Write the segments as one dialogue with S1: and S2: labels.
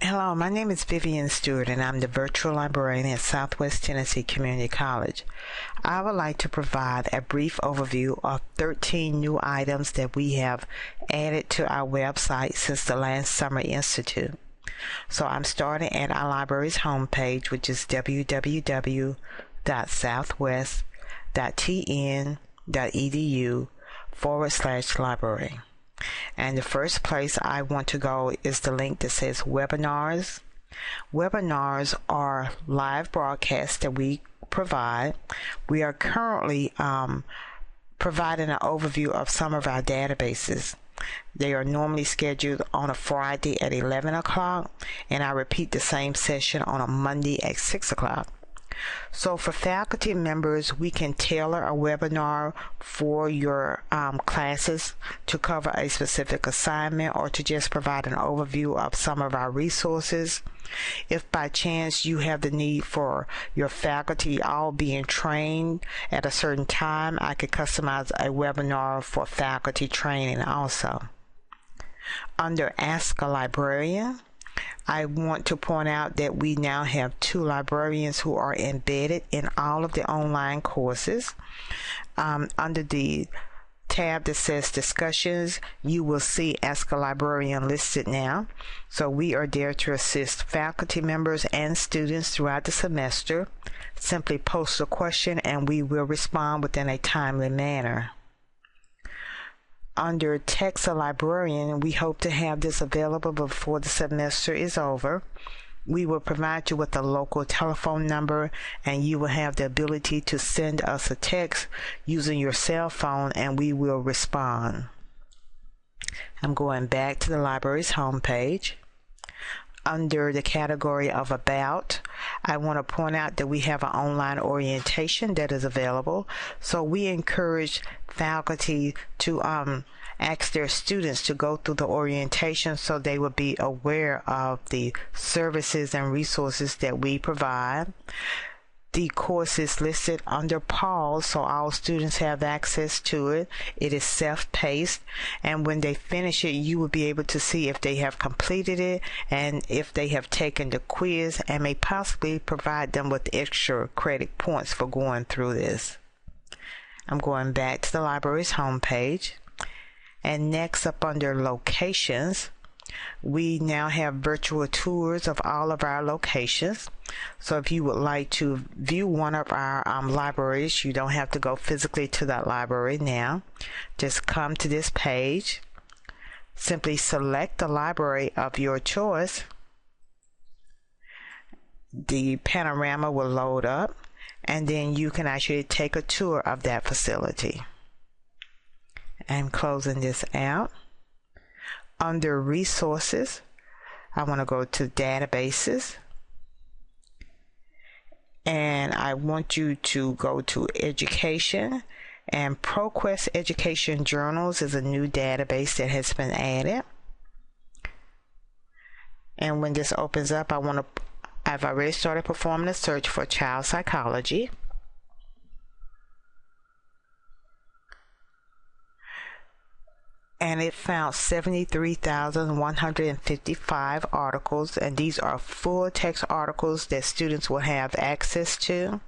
S1: Hello, my name is Vivian Stewart and I'm the virtual librarian at Southwest Tennessee Community College. I would like to provide a brief overview of 13 new items that we have added to our website since the last Summer Institute. So I'm starting at our library's homepage, which is www.southwest.tn.edu/library. And the first place I want to go is the link that says webinars. Webinars are live broadcasts that we provide. We are currently providing an overview of some of our databases. They are normally scheduled on a Friday at 11 o'clock, and I repeat the same session on a Monday at 6 o'clock. So for faculty members, we can tailor a webinar for your classes to cover a specific assignment or to just provide an overview of some of our resources. If by chance you have the need for your faculty all being trained at a certain time, I could customize a webinar for faculty training also. Under Ask a Librarian, I want to point out that we now have 2 librarians who are embedded in all of the online courses. Under the tab that says discussions, you will see Ask a Librarian listed now. So we are there to assist faculty members and students throughout the semester. Simply post a question and we will respond within a timely manner. Under Text a Librarian, we hope to have this available before the semester is over. We will provide you with a local telephone number and you will have the ability to send us a text using your cell phone and we will respond. I'm going back to the library's homepage. Under the category of About, I want to point out that we have an online orientation that is available. So we encourage faculty to ask their students to go through the orientation so they will be aware of the services and resources that we provide. The course is listed under pause, so all students have access to it. It is self-paced, and when they finish it, you will be able to see if they have completed it and if they have taken the quiz, and may possibly provide them with extra credit points for going through this. I'm going back to the library's homepage, and next up under Locations, we now have virtual tours of all of our locations. So if you would like to view one of our libraries, you don't have to go physically to that library now. Just come to this page, simply select the library of your choice. The panorama will load up, and then you can actually take a tour of that facility. I'm closing this out. Under Resources, I want to go to Databases, and I want you to go to Education, and ProQuest Education Journals is a new database that has been added. And when this opens up, I've already started performing a search for child psychology. And it found 73,155 articles, and these are full text articles that students will have access to.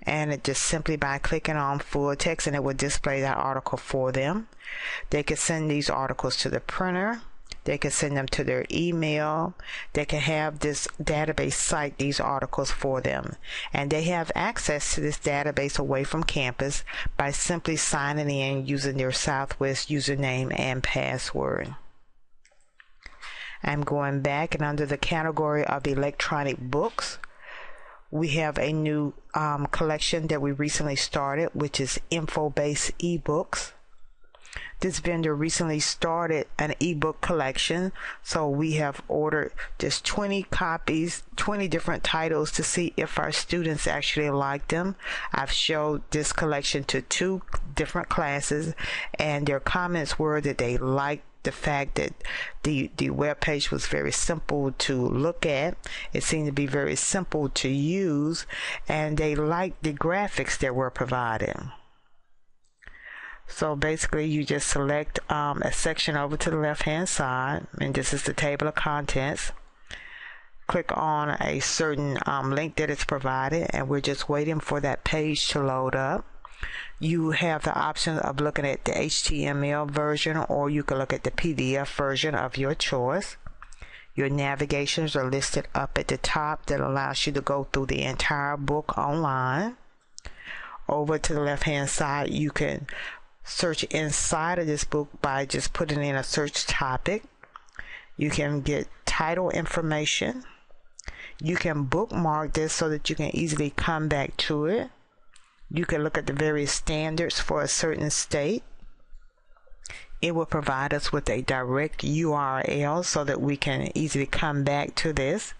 S1: And it just simply by clicking on full text, and it will display that article for them. They can send these articles to the printer. They can send them to their email. They can have this database cite these articles for them. And they have access to this database away from campus by simply signing in using their Southwest username and password. I'm going back, and under the category of electronic books, we have a new collection that we recently started, which is info-based ebooks. This vendor recently started an ebook collection, so we have ordered just 20 copies, 20 different titles to see if our students actually like them. I've showed this collection to 2 different classes, and their comments were that they liked the fact that the web page was very simple to look at. It seemed to be very simple to use, and they liked the graphics that were provided. So basically you just select a section over to the left hand side, and this is the table of contents. click on a certain link that is provided, and we're just waiting for that page to load up. You have the option of looking at the HTML version, or you can look at the PDF version of your choice. Your navigations are listed up at the top that allows you to go through the entire book online. Over to the left hand side, you can search inside of this book by just putting in a search topic. You can get title information. You can bookmark this so that you can easily come back to it. You can look at the various standards for a certain state. It will provide us with a direct URL so that we can easily come back to this.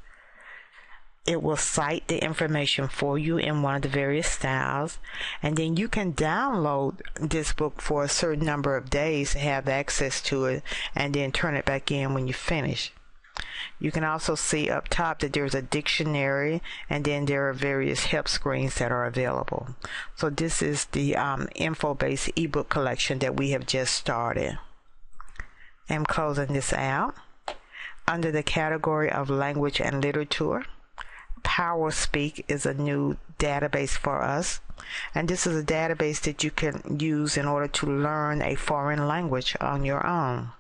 S1: It will cite the information for you in one of the various styles, and then you can download this book for a certain number of days to have access to it, and then turn it back in when you finish. You can also see up top that there's a dictionary, and then there are various help screens that are available. So this is the info-based ebook collection that we have just started. I'm closing this out. Under the category of language and literature, PowerSpeak is a new database for us, and this is a database that you can use in order to learn a foreign language on your own.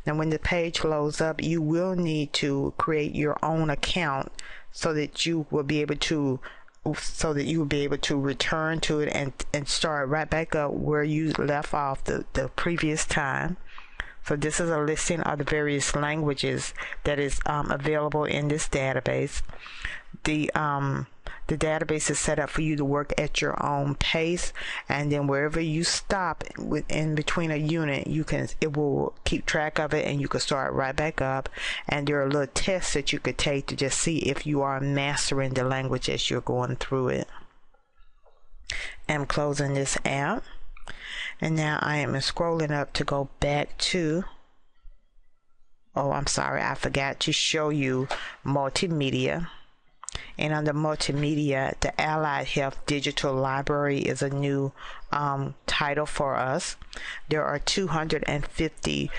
S1: Now when the page loads up, you will need to create your own account so that you will be able to return to it and start right back up where you left off the previous time. So this is a listing of the various languages that is available in this database. The database is set up for you to work at your own pace, and then wherever you stop in between a unit, it will keep track of it, and you can start right back up. And there are little tests that you could take to just see if you are mastering the language as you're going through it. I'm closing this out, and now I am scrolling up to go back to, oh, I'm sorry, I forgot to show you multimedia. And under multimedia, the Allied Health Digital Library is a new title for us. There are 250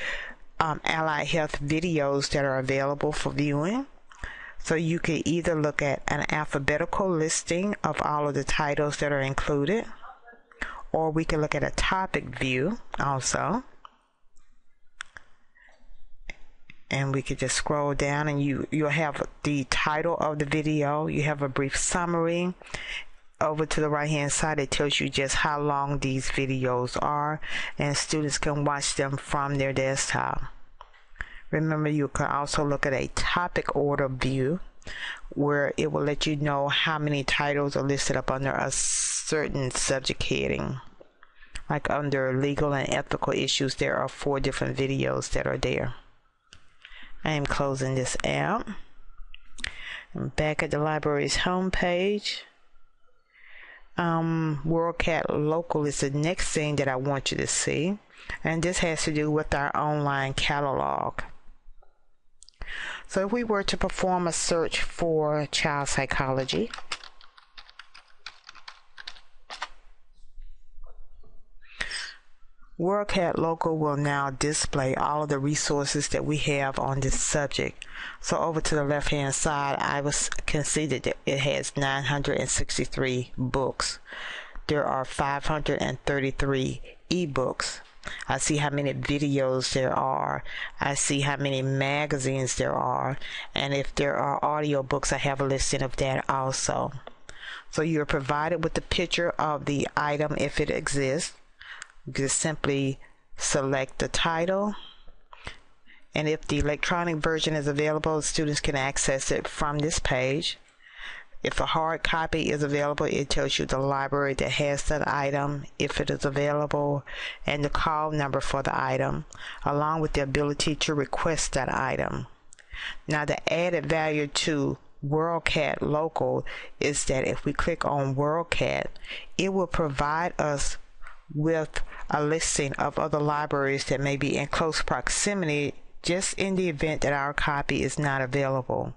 S1: Allied Health videos that are available for viewing. So you can either look at an alphabetical listing of all of the titles that are included, or we can look at a topic view also. And we could just scroll down, and you'll have the title of the video. You have a brief summary. Over to the right hand side, it tells you just how long these videos are, and students can watch them from their desktop. Remember, you can also look at a topic order view, where it will let you know how many titles are listed up under a certain subject heading. Like under legal and ethical issues, there are 4 different videos that are there. I am closing this out. I'm back at the library's homepage. WorldCat Local is the next thing that I want you to see, and this has to do with our online catalog. So if we were to perform a search for child psychology, WorldCat Local will now display all of the resources that we have on this subject. So over to the left hand side, can see that it has 963 books. There are 533 ebooks. I see how many videos there are. I see how many magazines there are. And if there are audiobooks, I have a listing of that also. So you're provided with the picture of the item if it exists. Just simply select the title, and if the electronic version is available, students can access it from this page. If a hard copy is available, it tells you the library that has that item, if it is available, and the call number for the item, along with the ability to request that item. Now, the added value to WorldCat Local is that if we click on WorldCat, it will provide us with a listing of other libraries that may be in close proximity, just in the event that our copy is not available.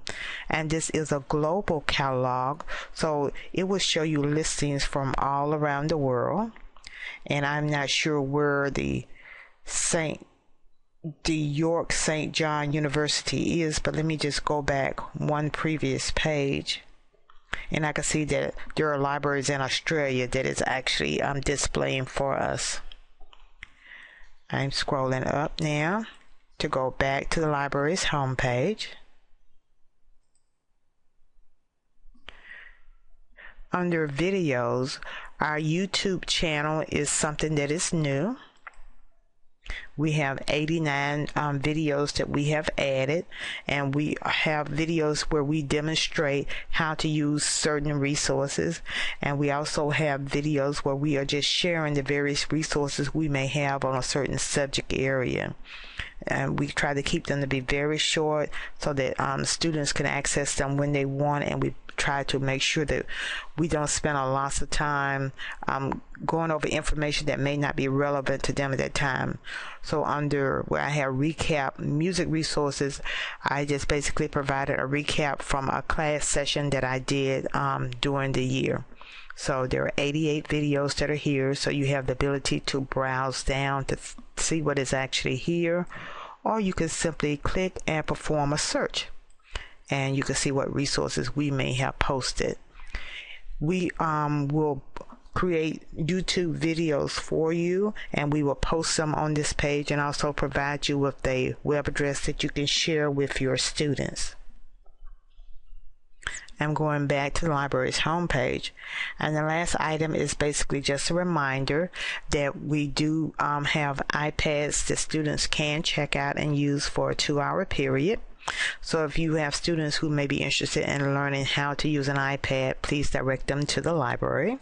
S1: And this is a global catalog, so it will show you listings from all around the world. And I'm not sure where the St. the York St. John University is, but let me just go back one previous page, and I can see that there are libraries in Australia that is actually displaying for us. I'm scrolling up now to go back to the library's homepage. Under videos, our YouTube channel is something that is new. We have 89 videos that we have added, and we have videos where we demonstrate how to use certain resources, and we also have videos where we are just sharing the various resources we may have on a certain subject area. And we try to keep them to be very short so that students can access them when they want, and we try to make sure that we don't spend a lot of time going over information that may not be relevant to them at that time. So under where I have recap music resources, I just basically provided a recap from a class session that I did during the year. So there are 88 videos that are here, so you have the ability to browse down to see what is actually here, or you can simply click and perform a search, and you can see what resources we may have posted. We will create YouTube videos for you, and we will post them on this page, and also provide you with a web address that you can share with your students. I'm going back to the library's homepage, and the last item is basically just a reminder that we do have iPads that students can check out and use for a 2-hour period. So if you have students who may be interested in learning how to use an iPad, please direct them to the library.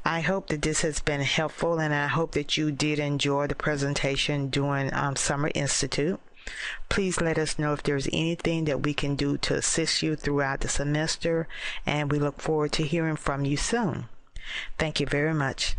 S1: I hope that this has been helpful, and I hope that you did enjoy the presentation during Summer Institute. Please let us know if there's anything that we can do to assist you throughout the semester, and we look forward to hearing from you soon. Thank you very much.